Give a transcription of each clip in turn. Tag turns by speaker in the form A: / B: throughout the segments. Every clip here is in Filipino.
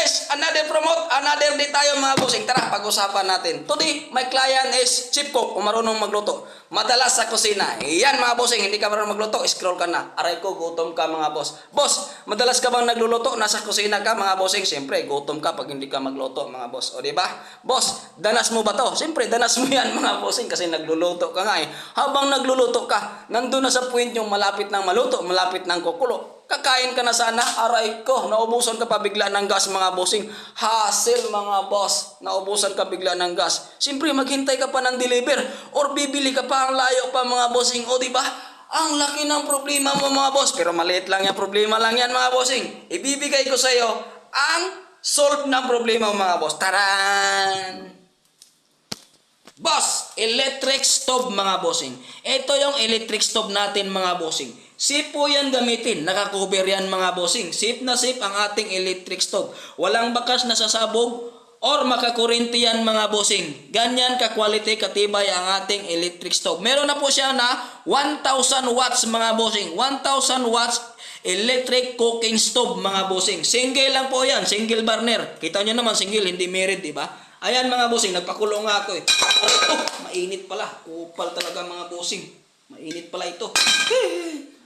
A: guys, another promote, another day tayo mga bossing. Tara, pag-usapan natin. Today, my client is chef cook, kung marunong magluto. Madalas sa kusina. Yan mga bossing, hindi ka marunong magluto, scroll ka na. Aray ko, gutom ka mga boss. Boss, madalas ka bang nagluluto? Nasa kusina ka mga bossing? Siyempre, gutom ka pag hindi ka magluto mga boss. O diba? Boss, danas mo ba to? Siyempre, danas mo yan mga bossing kasi nagluluto ka nga eh. Habang nagluluto ka, nandun na sa point yung malapit ng maluto, malapit ng kukulo. Kakain ka na sana, aray ko, naubusan ka pa bigla ng gas mga bossing. Hassle mga boss, naubusan ka bigla ng gas. Siyempre maghintay ka pa ng deliver or bibili ka pa ang layo pa mga bossing. O diba? Ang laki ng problema mo mga boss. Pero maliit lang yan, problema lang yan mga bossing. Ibibigay ko sa iyo ang solve ng problema mo mga boss. Taran! Boss, electric stove mga bossing. Ito yung electric stove natin mga bossing. Safe po yan gamitin. Nakakover yan mga bossing. Safe na safe ang ating electric stove. Walang bakas na sasabog or makakurente yan mga bossing. Ganyan ka-quality, katibay ang ating electric stove. Meron na po siya na 1,000 watts mga bossing. 1,000 watts electric cooking stove mga bossing. Single lang po yan. Single burner. Kita nyo naman single, hindi married, diba? Ayan mga bossing, nagpakulong nga ako eh. Oh, mainit pala. Kupal talaga mga bossing. Mainit pala ito.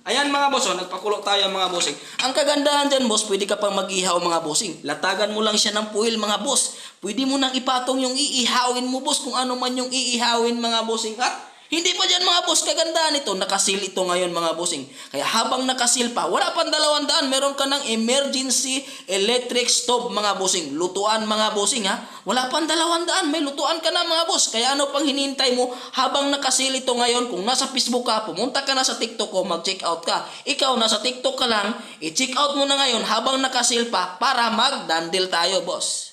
A: Ayan mga boss, nagpakulo tayo mga bossing. Ang kagandahan dyan boss, pwede ka pang mag-ihaw mga bossing. Latagan mo lang siya ng puwil mga boss. Pwede mo nang ipatong yung iihawin mo boss, kung ano man yung iihawin mga bossing. At hindi pa dyan mga boss, kagandahan ito. Nakasil ito ngayon mga bossing. Kaya habang nakasil pa, wala pang 200, meron ka ng emergency electric stove mga bossing. Lutuan mga bossing ha. Wala pang 200, may lutuan ka na mga boss. Kaya ano pang hinintay mo habang nakasil ito ngayon? Kung nasa Facebook ka, pumunta ka na sa TikTok ko, mag-check out ka. Ikaw nasa TikTok ka lang, i-check out mo na ngayon habang nakasil pa para mag-dandel tayo boss.